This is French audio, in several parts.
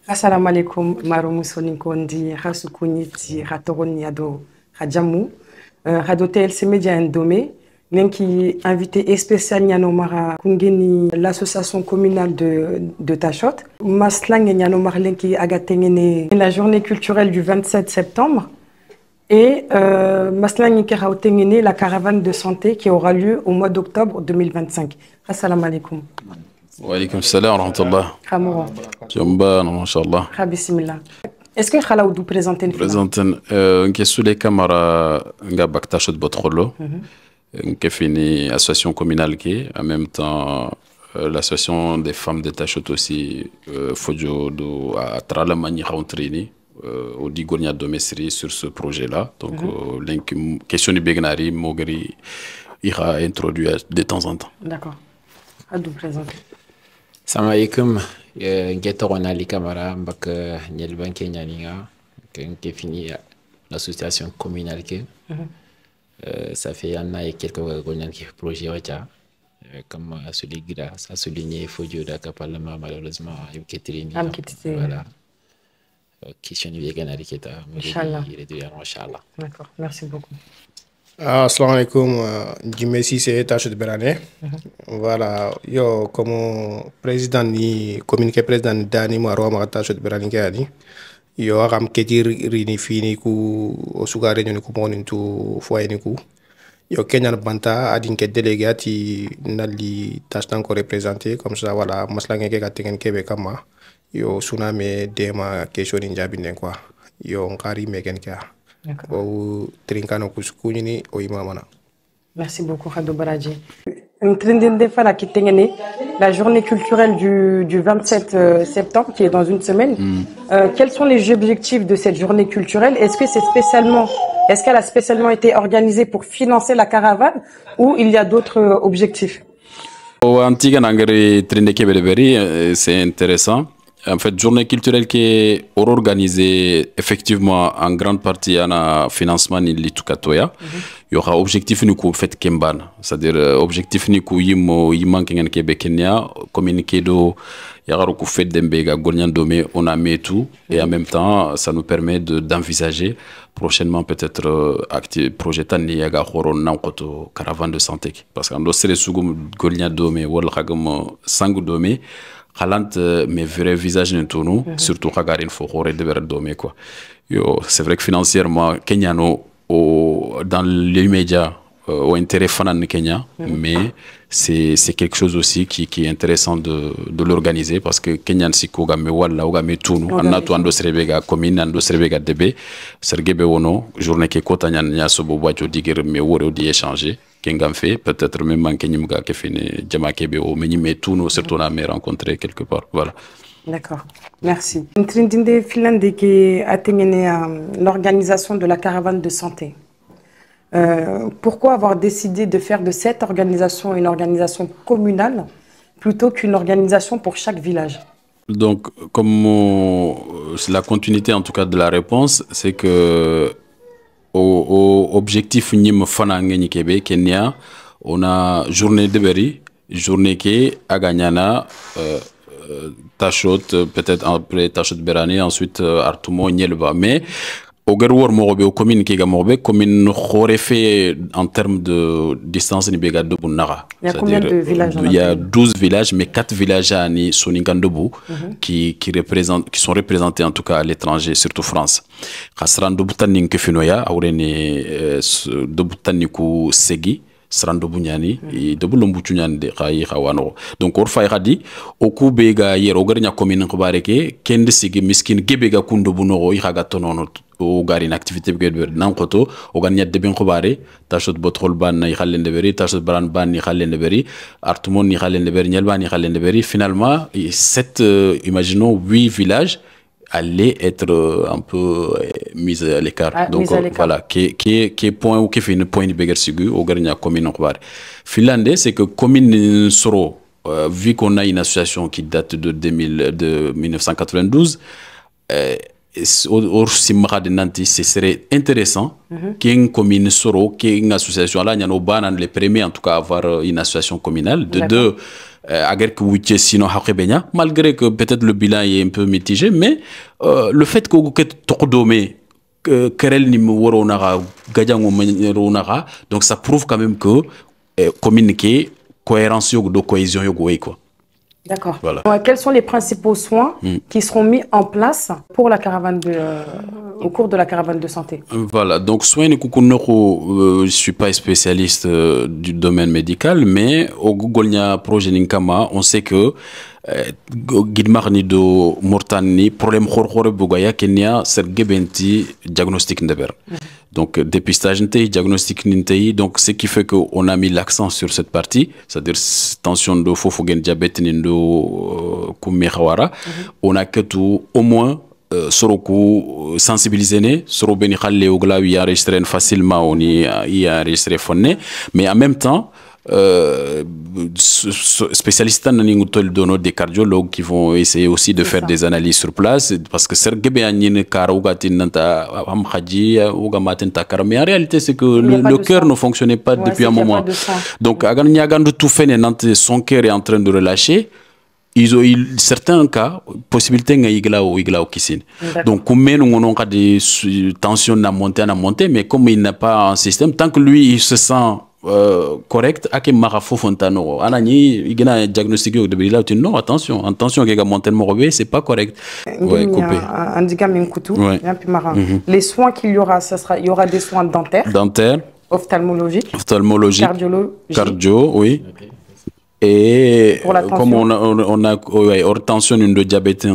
Assalamu alaikum, Marumu Soninkondi, Rasukuniti, Ratoroniado, Rajamu, Radotel, Semedia Ndome, Nenki invité spécial Nyanomara Kungeni, l'association communale de Tachot, Maslang Nyanomar Lenki Agatengene, la journée culturelle du 27 septembre, et Maslang Keraotengene, la caravane de santé qui aura lieu au mois d'octobre 2025. Assalamu alaikum. Wa alaykum salam wa rahmatullah. Khamoura. Jamba, mashallah. Bismillah. Est-ce que Khala Oudou présente une Présente une sous les caméras nga baktash de botrolo. Qui fini association communale qui en même temps l'association des femmes de Tachot aussi Fodio do à Tralamani Rauntrini au Digonia Domesri sur ce projet là. Donc question du Begnari Mogri ira introduire de temps en temps. D'accord. Adou présente. Salam alaikum, Ngetorona Ali Kamara, Mbak Nyelban Kenyaninga, qui fini l'association communale. Ça fait un an et quelques années que le projet est comme ça souligné, il faut dire que le Parlement malheureusement a été voilà. Question du Begnari qui est à Inch'Allah. D'accord, merci beaucoup. Assalamu alaikum, Jimesi c'est Tachot Berane. Voilà, yo comme président ni communiqué président Dani Maro ma Tachot Berane kani. Yo agam ketir rini fini ku osuga réunion ku monin tu foyer ku. Yo Kenyan banta adin ke délégué ati nali tachtan ko représenté comme ça voilà maslange ke katingen kebe kama. Yo suname dema question njabi nen quoi. Yo ngari meken ka. Merci beaucoup, Khadou Baradji. La journée culturelle du 27 septembre, qui est dans une semaine. Quels sont les objectifs de cette journée culturelle? Est-ce qu'elle a spécialement été organisée pour financer la caravane ou il y a d'autres objectifs? C'est intéressant. En fait, journée culturelle qui est organisée effectivement en grande partie en financement ni litukatoya. Il y aura objectif ni ko fait kemban, c'est-à-dire objectif ni ko yimman kengen kebe Kenya communiquer do yara ko fait dembega golnyan domé on a mis tout et en même temps ça nous permet d'envisager prochainement peut-être projet tan ni yaga horon nan koto caravane de santé parce qu'en do sere sugum golnyan domé wala khagam sangu domé Halant mes vrais visages ne tournent surtout Kagarin Fokore de Verdome quoi. C'est vrai que financièrement Kenyano dans l'immédiat au intérêt fanan Kenya, mais c'est quelque chose aussi qui est intéressant de l'organiser parce que Kenyan sikoga me wala oga me tunu anatu ando serebega commune ando serebega debe sergebe wono journée ke kota nya sobo boacho digere me wore di échanger Kengam fait peut-être même mankenyimga ke fini jama kebe o meni me tunu surtout on a me rencontré quelque part voilà. D'accord, merci. Trindinde Finlande qui a terminé l'organisation de la caravane de santé. Pourquoi avoir décidé de faire de cette organisation une organisation communale plutôt qu'une organisation pour chaque village? Donc, comme la continuité en tout cas de la réponse, c'est que au objectif Nim Fanangeni Kebe, Kenya, on a journée de Berry, journée qui a Gagnana, Tachot, peut-être après Tachot Berane, ensuite Artumo, Nyelba. Mais au Gerwar Morobe, au commune qui Gamorbe, commune aurait fait en termes de distance Nibega de Bunara. Il y a combien de villages? Il y a 12 villages, mais 4 villages à Soningandobu qui sont représentés en tout cas à l'étranger, surtout France. Khasran Dobutanin Kefinoya, Aureni Dobutaniku Segi. Srando bunyani et de bulumbuchunyan de khayi khawano donc or fay khadi o kubega yer o garnya commune khobareke kende sigi miskin gebega kundo buno i khaga tonono o gari une activité be nan khoto o garnya de ben khobare tachot botrol ban i khallende beri tachot baran ban i khallende beri artumon i khallende beri nyelban i khallende beri finalement imaginons 8 villages allaient être un peu mis à l'écart. Donc voilà, qui est point ou qui fait une point de béguer sigu au Garnia commune en Finlandais, c'est que commune Soro, vu qu'on a une association qui date de 1992, ce serait intéressant qu'une commune soro, qu'une association, là, il y a les premiers en tout cas à avoir une association communale, de deux, malgré que peut-être le bilan est un peu mitigé, mais le fait que vous donc ça prouve quand même que communiquer, cohérence, de cohésion, quoi. D'accord. Voilà. Quels sont les principaux soins qui seront mis en place pour la caravane au cours de la caravane de santé? Voilà, donc soins, je ne suis pas spécialiste du domaine médical, mais au Google projet Ninkama, on sait que Guidmarni do Mortani, problème khorkhore bugaya Kenya, c'est diagnostic ndeber. Donc dépistage nte, diagnostic nte, donc ce qui fait qu'on a mis l'accent sur cette partie, c'est-à-dire tension de fofogen diabète nindo kumehawara, on a que tout au moins soroku sensibiliser soro beni khalle ogla wi enregistrer facilement on y enregistrer fonne, mais en même temps spécialistes des cardiologues qui vont essayer aussi de faire des analyses sur place parce que mais en réalité c'est que le cœur ne fonctionnait pas depuis un moment, donc son cœur est en train de relâcher. Ils ont eu certains cas, possibilité de kisin. Donc, comme on a des tensions à monter, mais comme il n'a pas un système, tant que lui, il se sent correct, à quel marafo fontano, anani, il a un diagnostic de Billa, non, attention, qu'il a monté le c'est pas correct. Ouais, coupé. Les soins qu'il y aura, il y aura des soins dentaires. Ophtalmologiques. Cardio, oui. Et comme on a tension de diabète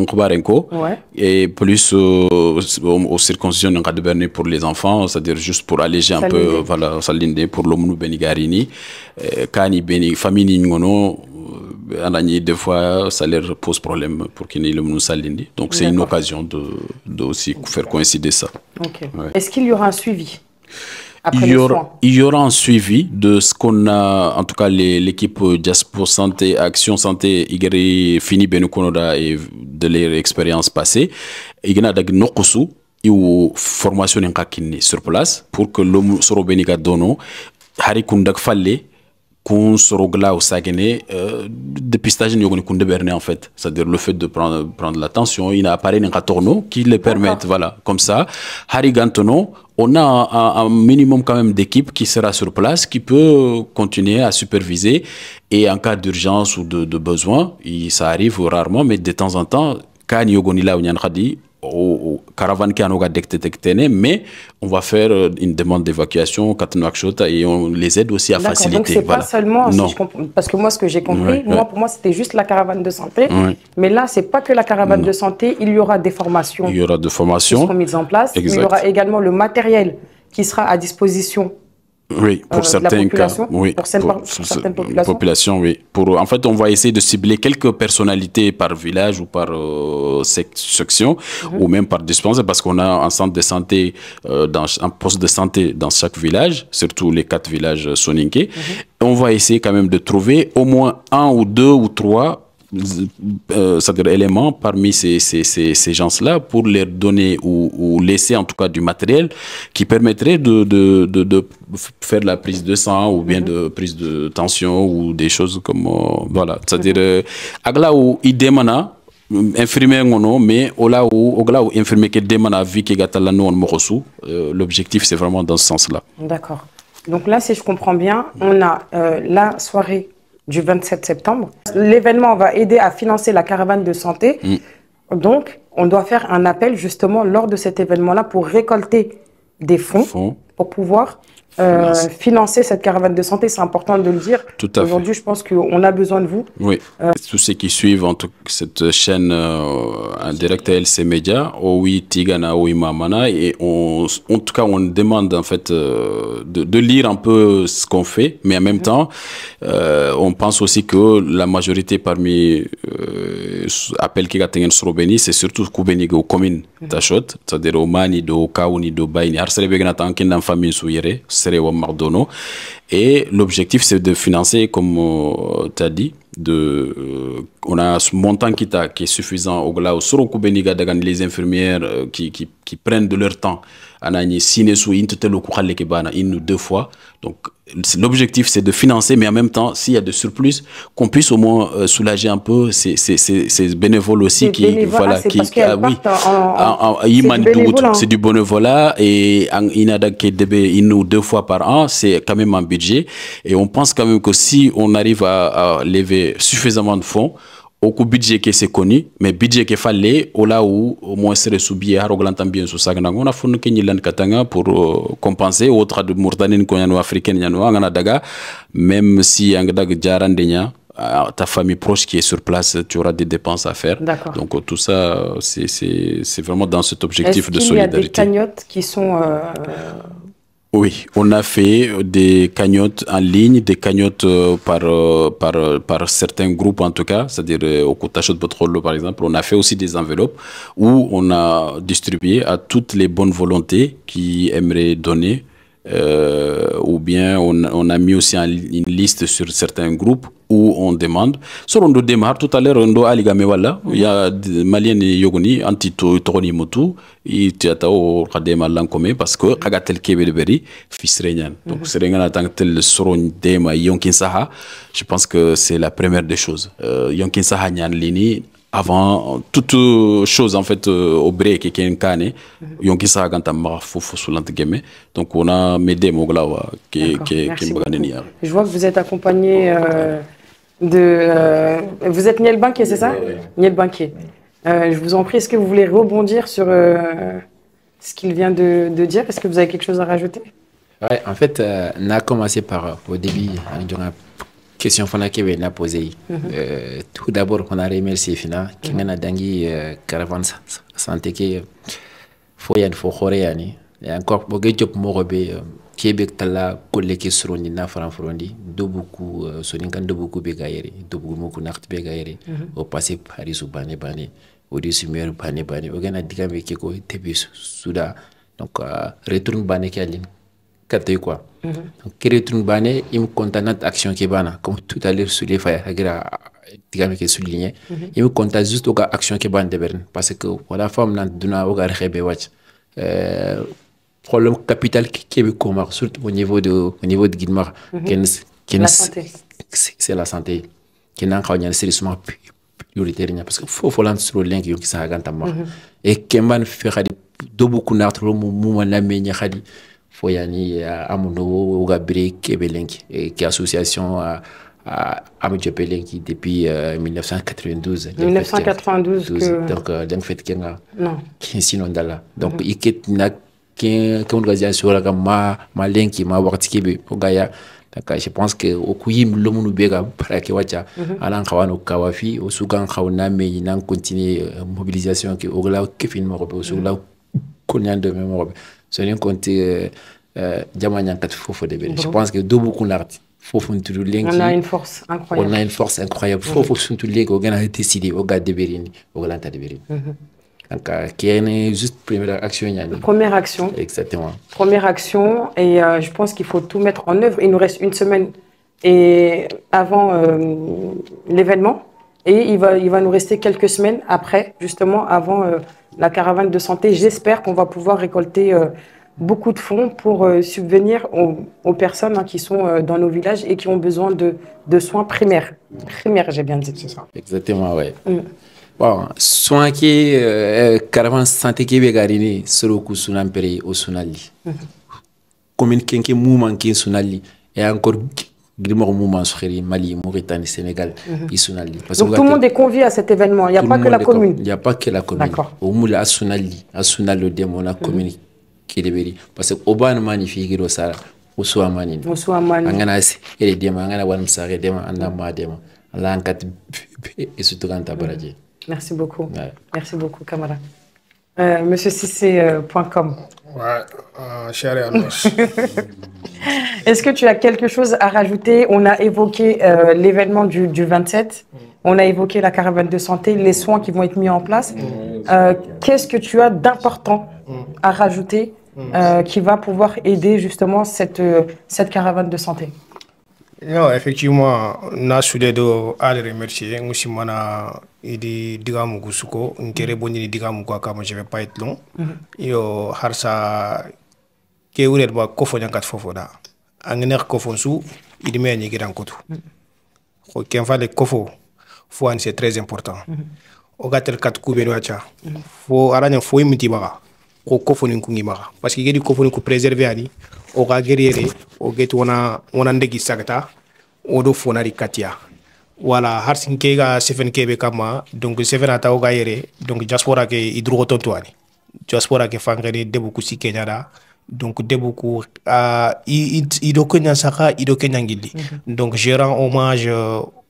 et plus aux circoncisions de Bernet pour les enfants, c'est-à-dire juste pour alléger un peu, voilà, salinde pour l'homme Benigarini, Kani Beni, famille Ningono, des fois ça leur pose problème pour qu'ils n'aient le salinde. Donc c'est une occasion de aussi faire coïncider ça. Okay. Ouais. Est-ce qu'il y aura un suivi? Il y aura un suivi de ce qu'on a, en tout cas l'équipe Diaspora Santé, Action Santé, Igeri Fini Benukonoda et de leur expérience passée. Il y a une formation sur place pour que l'homme soit bénéga dono, Hari Kundak Falle, qu'on sorogla au sagene, dépistage en fait, c'est-à-dire le fait de prendre l'attention, il y a un appareil qui le permettent, voilà, comme ça. Hari Gantono, on a un minimum quand même d'équipe qui sera sur place, qui peut continuer à superviser et en cas d'urgence ou de besoin, ça arrive rarement, mais de temps en temps, quand il y a au caravane qui a détecté, mais on va faire une demande d'évacuation et on les aide aussi à faciliter. Donc c'est pas seulement, si je comprends, parce que moi ce que j'ai compris, pour moi c'était juste la caravane de santé, mais là c'est pas que la caravane de santé, il y aura des formations. Il y aura des formations qui seront mises en place, il y aura également le matériel qui sera à disposition. Oui, pour certains cas, oui, pour certaines populations. Oui. En fait, on va essayer de cibler quelques personnalités par village ou par section, ou même par dispensaire, parce qu'on a un centre de santé, un poste de santé dans chaque village, surtout les 4 villages soninké. On va essayer quand même de trouver au moins 1 ou 2 ou 3 c'est-à-dire éléments parmi ces gens-là pour leur donner ou laisser en tout cas du matériel qui permettrait de faire la prise de sang ou bien de prise de tension ou des choses comme voilà, c'est-à-dire agla ou idemana infirmier mais là où infirmier que demana vie que gatala non morosu, l'objectif c'est vraiment dans ce sens-là. D'accord. Donc là si je comprends bien, on a la soirée du 27 septembre. L'événement va aider à financer la caravane de santé. Donc, on doit faire un appel justement lors de cet événement-là pour récolter des fonds pour pouvoir financer cette caravane de santé. C'est important de le dire. Aujourd'hui, je pense qu'on a besoin de vous. Oui. Tous ceux qui suivent cette chaîne en direct à LC Media, oui, Tigana, oui, Mamana, et en tout cas, on demande en fait de lire un peu ce qu'on fait, mais en même temps, on pense aussi que la majorité parmi appels qui gagnent sur Beni, c'est surtout Koubeni aux communes Tachot, c'est-à-dire au Mani, au Kaouni, au Baini, Arsele Begnatan, qui n'a famille souyere. Et l'objectif, c'est de financer, comme tu as dit, on a ce montant qui est suffisant au glas les infirmières qui prennent de leur temps une ou deux fois. Donc l'objectif c'est de financer, mais en même temps s'il y a de surplus qu'on puisse au moins soulager un peu ces bénévoles aussi qui voilà qui c'est du bénévolat et une ou deux fois par an, c'est quand même un budget, et on pense quand même que si on arrive à lever suffisamment de fonds au coup budget qui c'est connu, mais budget qui fallait au là où au moins serait soubié à roglantan bien sous ça on a fait que nilan katanga pour compenser autre de Mauritanie qu'on africaine yano angana daga, même si angdag jarandenya ta famille proche qui est sur place, tu auras des dépenses à faire. Donc tout ça c'est vraiment dans cet objectif de solidarité. Il y a des cagnottes qui sont Oui, on a fait des cagnottes en ligne, des cagnottes par certains groupes en tout cas, c'est-à-dire au Koutachot Botrolo par exemple. On a fait aussi des enveloppes où on a distribué à toutes les bonnes volontés qui aimeraient donner, ou bien on a mis aussi une liste sur certains groupes où on demande. Sur on démarre tout à l'heure, on doit aller wala. Il y a des Maliens yogoni antito toroni motu et tiatao kadema lankome parce que kagatel kebelberi fils renyan. Donc serengan tant tel soron dema yonkin saha. Je pense que c'est la première des choses. Yonkin saha nyan lini avant toute chose en fait au break et qui kane yonkin saha ganta marfofu sulant game. Donc on a médé moglawa qui Je vois que vous êtes accompagné vous êtes Niel Banquier, c'est ça? Niel Banquier. Je vous en prie, est-ce que vous voulez rebondir sur ce qu'il vient de dire? Est-ce que vous avez quelque chose à rajouter? Ouais, en fait, on a commencé par, au début, dans la question qu'on a posée. Tout d'abord, on a remercié Fina, qui m'a dit caravane santé qui faut y aller. Et encore, pour que job morobé, Québec tala collègue surondi na franfrondi do beaucoup soninkan do beaucoup begayeri do beaucoup nakt begayeri au passé Paris ou bane au dessus bane au gana digambe keko tebi souda donc retourne bane kalin kate quoi donc retourne bane im contenant action qui bana comme tout à l'heure sur les failles agra digambe qui souligné im content juste au action qui bane de berne parce que voilà femme nan duna au gar rebe watch problème capital qui est commun, surtout au niveau de Guidmar, c'est la santé qui n'a pas un sérieusement prioritaire parce que faut lancer sur le lien qui s'est agantama et qui m'a fait de beaucoup d'artres mouvement la meña khadi faut yani amuno ou gabri kebelenki et qui association à Amadou Pelenki depuis 1992. 1992 donc d'un fait qu'il y a qui sinon dala donc il n'a qu'on gazia sur la ma lenki ma wartiki be ogaya donc je pense que au kuyim lomunu bega para ke wacha alan khawano kawafi o sugan khawna me nan continuer mobilisation que ogla kefin mo be sugla konyan de mémoire so rien compter jamanya kat fofo de be je pense que do beaucoup l'arti fofo ntu lenki on a une force incroyable, fofo suntu lenki ogana décider oga de berini ogla ta de berini. Donc, qui est juste première action. Première action. Exactement. Première action, et je pense qu'il faut tout mettre en œuvre. Il nous reste une semaine et avant l'événement, et il va nous rester quelques semaines après, justement avant la caravane de santé. J'espère qu'on va pouvoir récolter beaucoup de fonds pour subvenir aux personnes qui sont dans nos villages et qui ont besoin de soins primaires. Primaires, j'ai bien dit, c'est ça. Exactement, oui. Bon, soin qui caravane santé qui est garini sur le coup sunampere au sunali. Commune qui mouvement qui sunali et encore grimor mouvement sur Mali, Mauritanie, Sénégal, sunali. Donc tout le monde est convié à cet événement. Il n'y a pas que la commune. Il n'y a pas que la commune. D'accord. Au moula sunali, à sunali le démon la commune qui est parce que au ban magnifique au sara au soamani. Au soamani. Angana et les démons angana wan sare démon anama démon. Allah encat et surtout quand tabaraji. Merci beaucoup. Ouais. Merci beaucoup, Camara. Monsieur Cissé.com. Ouais, cher et Anos. Est-ce que tu as quelque chose à rajouter? On a évoqué l'événement du 27. On a évoqué la caravane de santé, les soins qui vont être mis en place. Qu'est-ce que tu as d'important à rajouter qui va pouvoir aider justement cette caravane de santé? Non, effectivement, na sude do ale remercier musimana idi digamu gusuko ngere boni digamu ko kama je vais pas être long. Yo harsa ke wuret ba kofo nyankat fofo da. Angner kofo su idi me nyi gidan kotu. Ko ken fa le kofo fo c'est très important. O gatel kat kube no acha. Fo aranya fo imiti baga. Ko kofo ni kungi baga. Parce que gedi kofo ni ku préserver ani. O ga guerrier o get wana ndegi sagata o do fonari katia wala har sinke ga sefen kebe kama donc sefen ata o ga yere donc diaspora ke idro tontoani diaspora ke fangani debu ku sikenya da donc debu ku ido kenya saka ido kenya ngili donc je rends hommage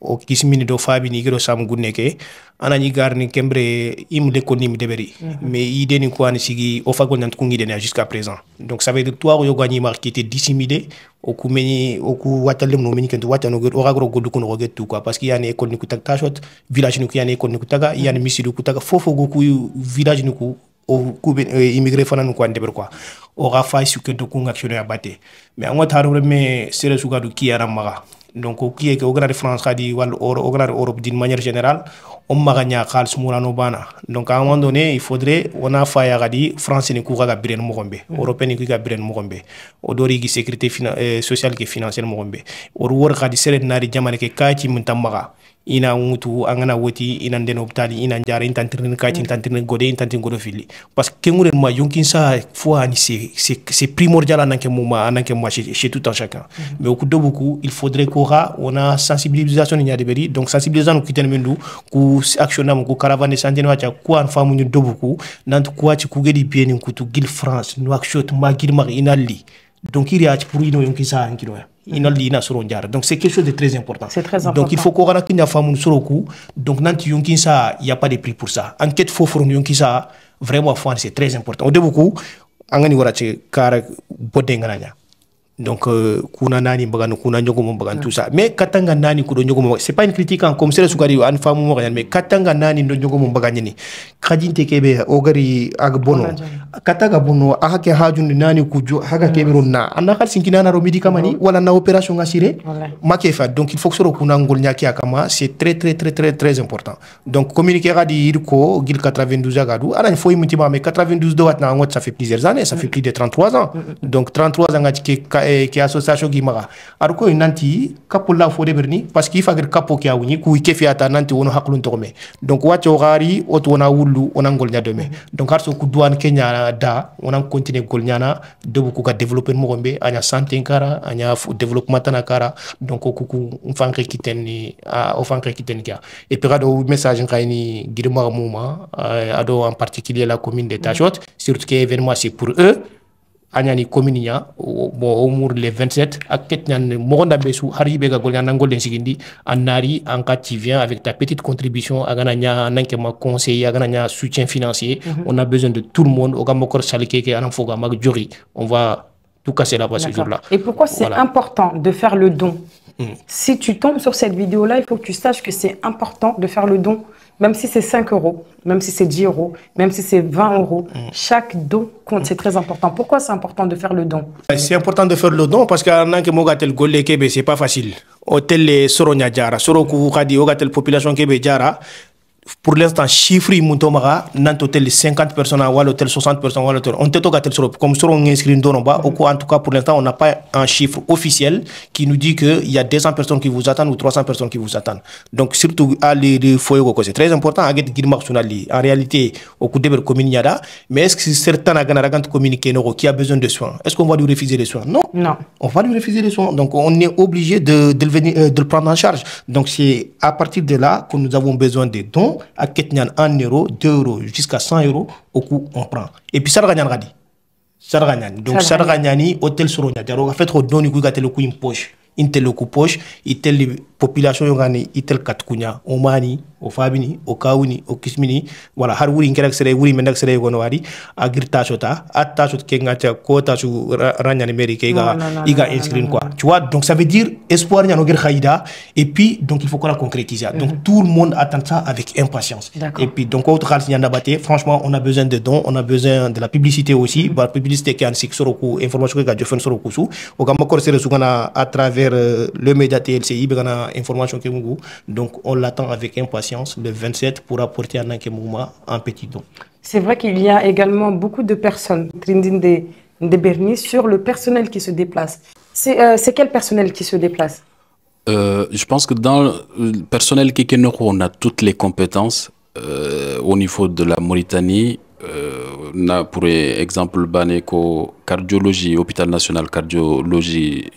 o kismini do fabi ni giro sam gunneke anani garni kembre imle ko nim deberi mais ide ni ko ani sigi o fago nant ko ngide jusqu'à présent donc ça veut dire toi yo gagni marqué dissimulé o ku meni o ku watalem no meni kento watano o ragro godu ko no getu quoi parce qu'il y a une école ni ku tak tashot village ni ku y a une école ni ku taga y a une misidu ku taga fofo go ku village ni ku o ku immigré fana no ko ande ber quoi o ga fa su kento ku ngaktion ya baté mais an wata me sere su gadu ki yaram maga donc qui est que au Grand France khadi wal au Grand Europe d'une manière générale on maganya khals mourano bana donc à un moment donné il faudrait on a fa ya gadi France ni ku ga biren mo gombe européen ni ku ga biren mo gombe o dori gi sécurité sociale qui financière mo gombe o wor khadi sere nari jamane ke kaati mun tamaga ina mutu angana woti ina den hôpital ina njara intantirne kaati intantirne gode intantirne godo fili parce que ngure ma yonkin sa fois ni c'est primordial ananke moi chez tout un chacun mais au coup de beaucoup il faudrait on a sensibilisation ni yadeberi donc sensibilisation ku tenmendu ku actionnam ku caravane santé no acha ku an famu ni dobuku nant ku achi ku gedi pieni ku tu gil France no action ma gil ma inalli donc il y a pour ino yonki sa ankino inalli ina soro ndiara donc c'est quelque chose de très important donc il faut qu'on a kinya famu soro ku donc nant yonki sa il y a pas de prix pour ça enquête fo for yonki sa vraiment c'est très important au debuku angani warache kara bodengana donc kuna nani mbagano kuna nyogo mbagano tout ça mais katanga nani kudo nyogo c'est pas une critique en comme c'est sugari an famu mo mais katanga nani ndo nyogo mbagani ni khadinte kebe ogari ag bono kataga bono ahake hajun nani kujo haga kebe ronna ana khal sinkina na romidi kamani wala na opération ngasire makefa donc il faut que soro kuna ngol nyaki akama c'est très important donc communiquer radi irko gil 92 agadu ana faut imtima mais 92 do watna ngot ça fait plusieurs années ça fait plus de 33 ans donc 33 ans ngati qui association qui mara arko nanti kapola fo de berni parce qu'il fagir kapo ki awuni ku kefi ata nanti wono haklun tokome donc wacho gari oto wona wulu ona ngol nya deme donc harso ku douane Kenya da ona continue gol nyana debu ku ka développer mo gombe anya santé kara anya développement tana kara donc ku mfanke kiteni o fanke kiteni kia et puis ado message ngayni girma mouma ado en particulier la commune de Tachot surtout que événement c'est pour eux anyani commune bon au les 27 ak ñan mo gonda besu haribe ga gol ñan ngol den sigindi anari en cas tu viens avec ta petite contribution agana nya nanke ma conseiller agana nya soutien financier on a besoin de tout le monde o gam ko salike ke anam foga mag jori on va tout casser là-bas ce jour-là. Et pourquoi c'est important de faire le don? Si tu tombes sur cette vidéo-là, il faut que tu saches que c'est important de faire le don. Même si c'est 5 euros, même si c'est 10 euros, même si c'est 20 euros, chaque don compte, c'est très important. Pourquoi c'est important de faire le don? C'est important de faire le don parce que c'est pas facile. Hôtel Soronya Jara, Soroku Kadi, Ogatel population Kebe Jara. Pour l'instant, chiffre Muntomara, dans l'hôtel 50 personnes, ou l'hôtel 60 personnes, ou l'hôtel. On te toque comme sur on inscrit dans en tout cas, pour l'instant, on n'a pas un chiffre officiel qui nous dit qu'il y a 200 personnes qui vous attendent ou 300 personnes qui vous attendent. Donc, surtout, à c'est très important à en réalité, au coup de communiquer, mais est-ce que certains communiquer qui a besoin de soins? Est-ce qu'on va lui refuser les soins? Non. Non. On va lui refuser les soins. Donc, on est obligé de le prendre en charge. Donc, c'est à partir de là que nous avons besoin des dons. À 1 euro, 2 euros, jusqu'à 100 euros, au coup, on prend. Et puis, ça va gagner. Ça va gagner. Donc, ça va gagner, hôtel sur le fait, on donne une poche. Une telle poche, il population yongani itel katkunya o mani o fabini o kawuni o kismini voilà har wuri ngerak sere wuri mendak sere gono wadi agir tachota at tachot ke ngacha ko tachu ranyani amerique iga inscrire quoi tu vois donc ça veut dire espoir nyano gir khaïda et puis donc il faut qu'on la concrétise donc tout le monde attend ça avec impatience et puis donc autre khals nyanda baté franchement on a besoin de dons on a besoin de la publicité aussi la publicité qui en six soroku information que jofen soroku su o gam ko sere sugana à travers le média TLCI begana information que mungu donc on l'attend avec impatience le 27 pour apporter un mouvement en petit don. C'est vrai qu'il y a également beaucoup de personnes de Berni sur le personnel qui se déplace. C'est quel personnel qui se déplace? Je pense que dans le personnel Kekenoro, on a toutes les compétences au niveau de la Mauritanie. On a pour exemple Baneko cardiologie, hôpital national cardiologie,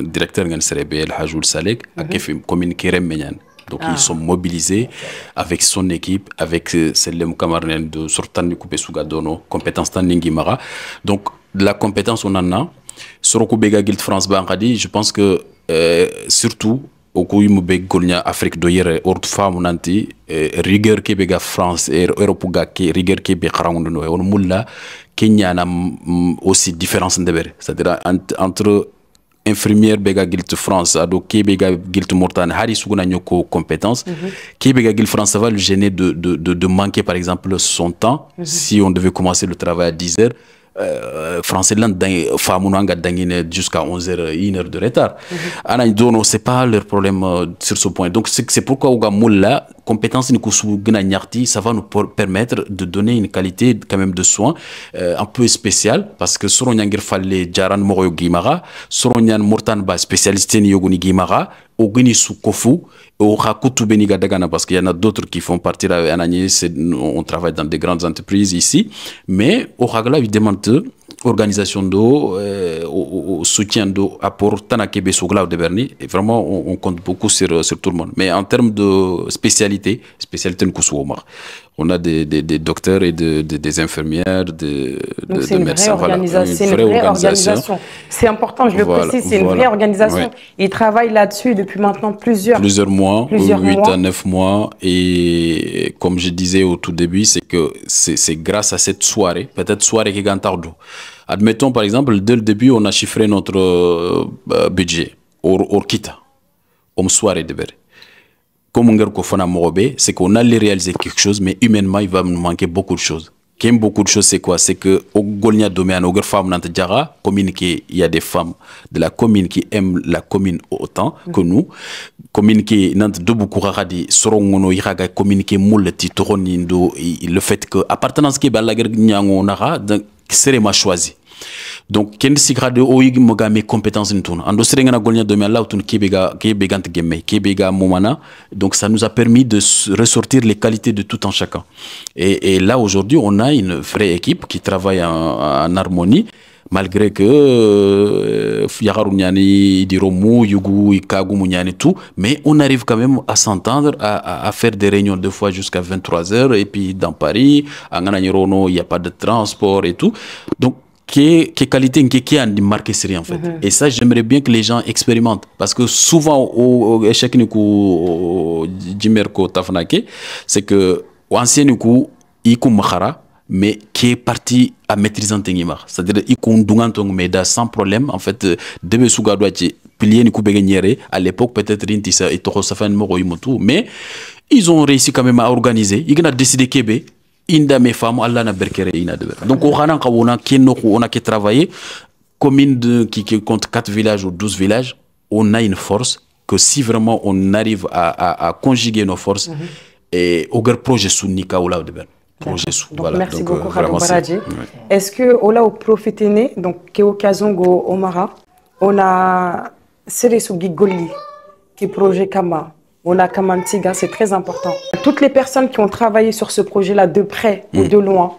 directeur El Hajoul Salek, a commune Kerem Menyan. Donc ils sont mobilisés avec son équipe, avec Selem Kamarnen de Sortan Nikoube Sougadono, compétence Taningimara. Donc la compétence on en a. Sorokou Bega Guild France Bankradi, je pense que surtout au Kouyou Begolnia Afrique d'Oyer, Ord Femme Nanti, rigueur Québec France, et Europe rigueur Québec Rangono, on moula, Kenya a aussi différence de c'est-à-dire entre infirmière Bega Guild France, ado Québec Guild Mortane, Hari Suguna Nyoko compétence, Québec Guild France, ça va le gêner de manquer par exemple son temps, si on devait commencer le travail à 10 heures. Français jusqu'à 11h, 1h de retard. C'est pas leur problème sur ce point. Donc c'est pourquoi la compétence ça va nous permettre de donner une qualité quand même de soins un peu spéciale parce que Soron Yangir Fallé Jaran Moro Guimara, Soron Yan Mortan Ba spécialité Yoguni Guimara, Oguni Soukofu, Rakutu Beniga Dagana parce qu'il y en a d'autres qui font partie de on travaille dans des grandes entreprises ici, mais au Ragla il demande organisation d'eau, au soutien d'eau, apport Tanakebe Sougla de Berni, et vraiment on compte beaucoup sur tout le monde. Mais en termes de spécialité Nkoussouomar, on a des docteurs et des infirmières, des médecins. C'est une vraie organisation. C'est important, je le précise, c'est une vraie organisation. Ouais. Ils travaillent là-dessus depuis maintenant plusieurs mois, 8 à 9 mois. Et comme je disais au tout début, c'est que c'est grâce à cette soirée, peut-être soirée qui est Gantardo. Admettons par exemple, dès le début, on a chiffré notre budget, au Kita, au soirée de Berre. Comme on c'est qu'on allait réaliser quelque chose, mais humainement, il va nous manquer beaucoup de choses. Beaucoup de choses, c'est quoi? C'est que au Golnia Doméan, au femmes Nantjara, communiquer, il y a des femmes de la commune qui aiment la commune autant que nous. Communiquer, Nant Dobukuradi, Sorongono, Iraga, communiquer moule, Titoronindo, le fait que, appartenance qui est balaguer Nyangonara, c'est choisi. Donc, ken sigra de oig mogame compétences n'toun. Ando serengana golnya de là outun kebegant gemme, kebega momana. Donc, ça nous a permis de ressortir les qualités de tout en chacun. Et là, aujourd'hui, on a une vraie équipe qui travaille en harmonie. Malgré que Yagarunyani, Diromu, Yugu, Ikagu, Munyani, tout, mais on arrive quand même à s'entendre, à faire des réunions 2 fois jusqu'à 23h. Et puis dans Paris, à Ngananirono, il n'y a pas de transport et tout. Donc, qui qualité qui a marqué série en fait. Et ça, j'aimerais bien que les gens expérimentent parce que souvent au échec au Jimerko Tafnake, c'est que au ancien coup iku mahara mais qui est parti à maîtriser un tengimar, c'est-à-dire iku ndungantong meda sans problème en fait debe suga doati pilier ni kubegeniere à l'époque peut-être intisa et toro safan moro imotu mais ils ont réussi quand même à organiser, ils ont décidé Québec Inda mes femmes, Allah na berkere ina de. Donc, on a qui travaillé, commune qui compte 4 villages ou 12 villages, on a une force que si vraiment on arrive à conjuguer nos forces, et au projet sous Nika Ola de projet sous. Voilà. Merci beaucoup, Khadou Baradji. Est-ce que Ola au prophéténé, donc Keokazongo Omara, on a Seresu Gigoli, qui est projet Kama. On a Kamantiga, c'est très important. Toutes les personnes qui ont travaillé sur ce projet-là de près ou de loin,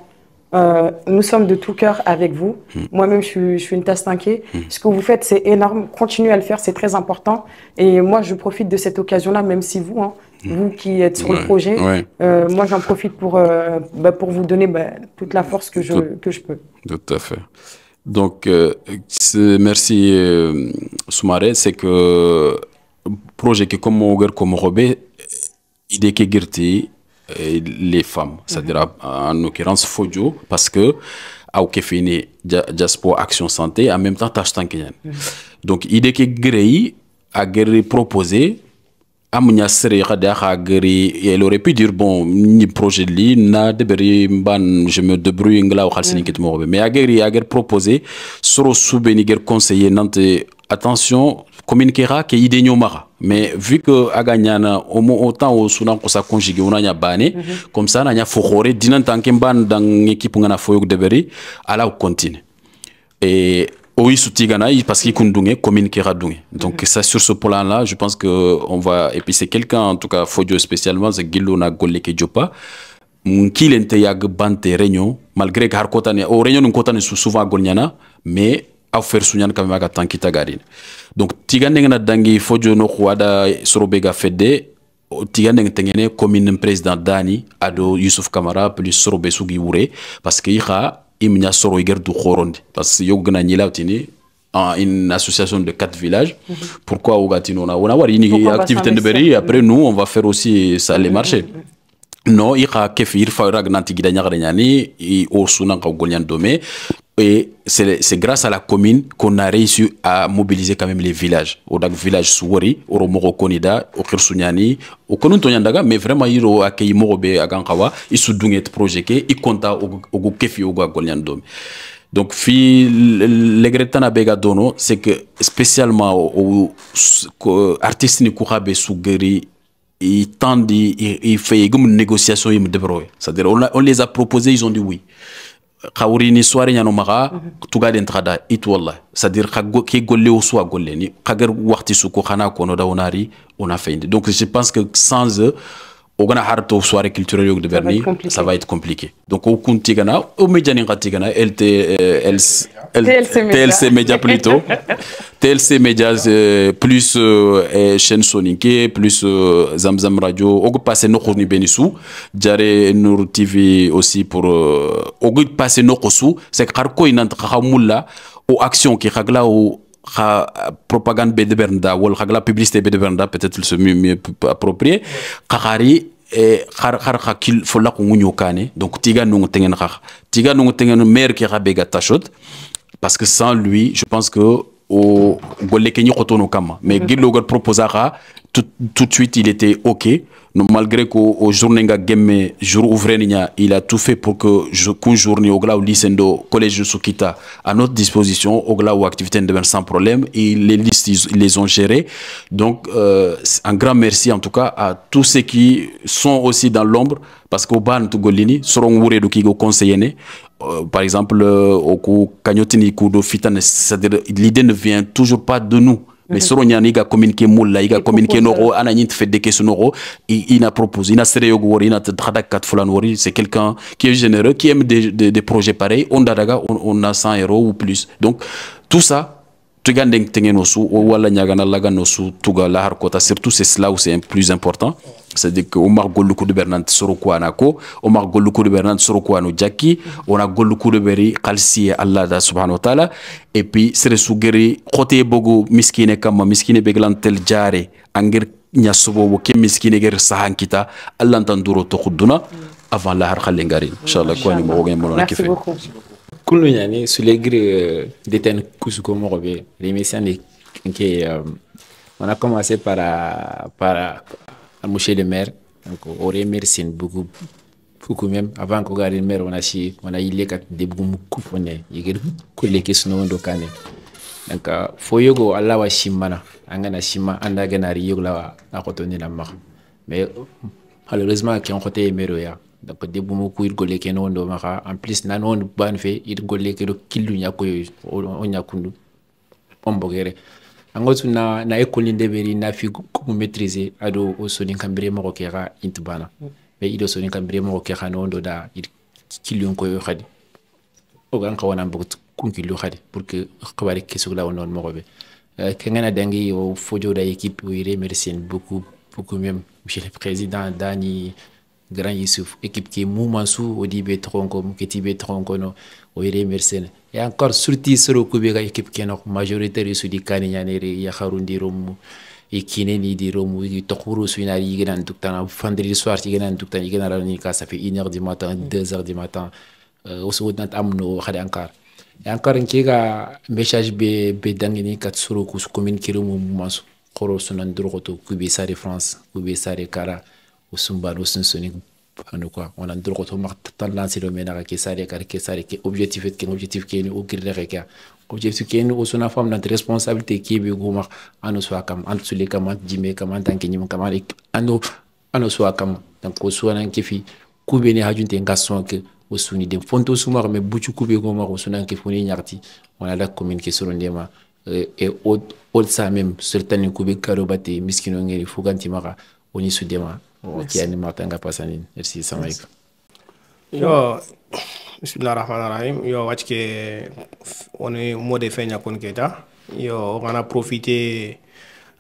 nous sommes de tout cœur avec vous. Moi-même, je suis une tasse t'inquiète. Ce que vous faites, c'est énorme. Continuez à le faire, c'est très important. Et moi, je profite de cette occasion-là, même si vous, vous qui êtes sur le projet, moi, j'en profite pour vous donner toute la force que je peux. Tout à fait. Donc, merci Soumaré, c'est que projet qui comme Robé, idée qui girti les femmes, c'est-à-dire en l'occurrence Fodio, parce que au fini diaspora action santé en même temps tâche tankienne. Donc idée qui gré a guéri proposé amunya sere khada khagri elle aurait pu dire bon ni projet li na deberi ban je me débrouille ngla khalsini kit mo mais a guéri proposé soro soubeni guer conseiller nante attention communiquera que idée nyomara mais vu que aganyana au moins autant au sunan ko sa conjugué on a bané comme ça na nya fokhore dinan tanke ban dans équipe ngana foyo deberi ala continue et oui, parce qu'il kundunge communiquera dunge. Donc ça sur ce plan-là, je pense que on va et puis c'est quelqu'un en tout cas Fodio spécialement c'est Gilona Goleke Jopa qui l'intègre bante réunion malgré que harkotane au réunion nkotane souvent golnyana mais a faire sunyan quand même tant kita garine. Donc tigane ngana dangi Fodio no kwada sorobega fede tigane ngene commune président Dani ado Youssouf Kamara plus sorobe sugi wure parce que imnya soro iger du khorondi parce que yogna nyila tini une association de 4 villages. Pourquoi au Gatino on a une activité de Berry après nous on va faire aussi ça les marchés. Non, il y a kefir farag nanti gidanya ganyani et au sunan ka golyan domé et c'est grâce à la commune qu'on a réussi à mobiliser quand même les villages. Au dag village Souari, au Romoro Konida, au Kirsunyani, au Konuntonyandaga, mais vraiment il a accueilli Morobe à Gankawa, il se dunget projet il compta au kefi au golyan domé. Donc, les Gretana Bega Dono, c'est que spécialement aux artistes ni Kourabe Sougeri, ils tendent, ils font une négociation, ils me débrouillent. C'est-à-dire, on les a proposés, ils ont dit oui. Kawrini soirée nyanomara tuga d'entrada itwalla c'est-à-dire ki golle o soit golle ni kagar waxti su ko xana ko no dawnari on a fait donc je pense que sans eux au gana harto soirée culturelle de Berni ça va être compliqué donc au kuntigana au médiani ngatigana TLC Média plutôt TLC Média plus chaîne Soninké plus Zamzam Radio au passer no khoni benisu Jare Nour TV aussi pour au passer no khosu c'est khar ko inant khamulla au action qui khagla au propagande bedebernda ou la publicité bedebernda peut-être le mieux approprié khari et khar kil fola ko ngunyo kane donc tiga nungu tengen maire qui rabega tachot parce que sans lui je pense que au golekeni khotono kama mais Gillogar proposera tout de suite il était OK. Malgré qu'au journée game jour ouvré il a tout fait pour que qu'une journée au gla au lycéendo collège Sukita à notre disposition au gla ou activité de sans problème et les listes ils les ont gérées donc un grand merci en tout cas à tous ceux qui sont aussi dans l'ombre parce qu'au ban to golini seront wure do ki go conseiller par exemple au coup kanyotini coup do fitan c'est-à-dire l'idée ne vient toujours pas de nous. Mais selon Yannick a communiqué moula, il a communiqué noro, ananit fait des questions noro, il a proposé, il a sérieux gori, il a tradak fulanori, c'est quelqu'un qui est généreux, qui aime des projets pareils, on a 100 euros ou plus. Donc, tout ça, Tugandeng Tengenosu, ou Walla Nyagana Laganosu, Tuga Lahar Kota, surtout c'est cela où c'est plus important. C'est-à-dire qu'Omar Goluku de Bernard Soroko Anako, Omar Goluku de Bernard Soroko Ano Jacki, on a Goluku de Beri, Kalsi Allah da Subhanahu wa Ta'ala, et puis c'est Sugeri, Kote Bogo, Miskine Kama, Miskine Beglan Tel Jare, Anger Nyasobo, Ke Miskine Ger Sahankita, Allah Tanduro Tokuduna, avant la Harkalengari. Inch'Allah, quoi, nous m'aurons mon Merci beaucoup. Koulouniani, sur les grilles d'éteindre Kousuko Morobe, l'émission qui on a commencé par monsieur le maire, donc on remercie beaucoup même avant qu'on garde le maire on a eu les quatre des bouts couponés il y a que les questions de cané donc foyogo Allah wa shimana angana shima anda ganari yogla na kotoni la mar mais malheureusement qui ont côté maire ya donc des bouts beaucoup il golé keno ndo mara en plus nanon ban fait il golé que kilu nya ko on nya kundu ombogere angotu na école ndeberi na fi ko maîtriser ado o soni kambire mo kera intbana mais ido soni kambire mo kera no ndo da kilyon ko yo khadi o gan ka wana mbok kunkilu khadi pour que xabari kesugla wonon mo be kengana dangi o fojo da équipe oui remercie beaucoup même monsieur le président Dani grand Youssouf équipe qui Moumansou Odibe Tronko Muketibe Tronko no o remercie et encore surtout sur le équipe qui est majoritaire sur des Kanianere ya Kharundi Romu et qui n'est ni des remous, du tokuro suinari, il y a un tout vendredi soir, il y a un tout il y a un ça fait 1h du matin, 2h du matin, au second temps, amno, khade encore. Et encore un qui a message be dangini kat suru kus communiquer mu mas khoro sunan drogoto kubi sare France, kubi sare kara, au sumba au sonsoni quoi on a drogoto mak tan lancer le menara qui sare kar qui sare qui objectif qui est au grille ka objectif qui est au sona femme notre responsabilité qui be goma anu soit kam an sule kam jime kam tan ki nyim kam anu soit kam donc au soit nan kifi kubi ni hajunte ngasson que au suni de fonto sumar mais buchu kubi goma au sona ki foni nyarti on a la communiquer sur ndema et au ça même certains kubi karobati miskino ngeri fuganti mara oni sudema qui est Martin Gapasanin. Merci, Samaïk. Yo, bismillahirrahmanirrahim. Yo, on est mode feña kon keta. Yo, on a profité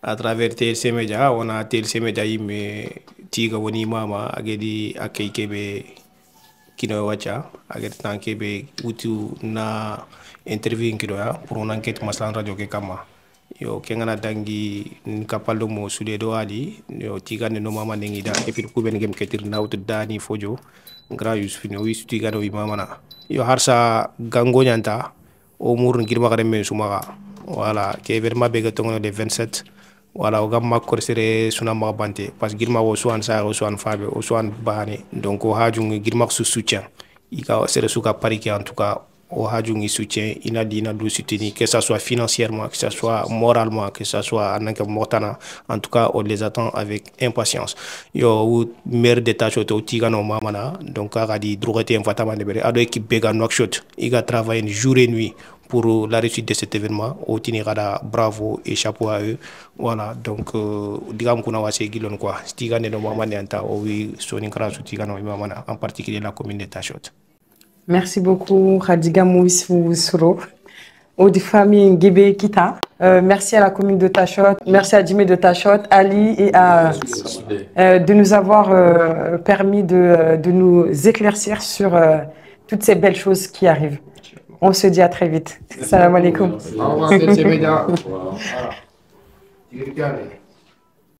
à travers TLC Media. On a TLC Media mais tiga woni mama agedi akeikebe kino wacha agedi tankebe utu na interview kino ya pour une enquête maslan radio ke kama. Yo kengana dangi kapaldo mo sude do ali yo tigane no mama nengi da e puis kuben gem ketir nawt dani fojo gra yusufino wi tigano wi mama na yo harsa gango nyanta o mur ngir magare men sumaga wala ke verma be gatongo de 27 wala o gamma korsere suna mabante parce girma wo suan sa o suan fabe o suan bani donc o haju girma su soutien ika sere suka pariki en tout cas au hajungi soutien ina dina du soutenir que ça soit financièrement que ça soit moralement que ça soit en mortana en tout cas on les attend avec impatience yo maire d'état choto tigano mamana donc a di droité en fatama de bere ado équipe bega nokshot iga travailler jour et nuit pour la réussite de cet événement au tinirada bravo et chapeau à eux voilà donc digam kuna wase gilon quoi tigane no mamane anta o wi soni kra su tigano mamana en particulier la commune d'état chot. Merci beaucoup, Khadiga Mouissou-Souro, aux familles Ngébé Kita. Merci à la commune de Tachot, merci à Jimé de Tachot, Ali, et de nous avoir permis de nous éclaircir sur toutes ces belles choses qui arrivent. On se dit à très vite. Salam alaikum.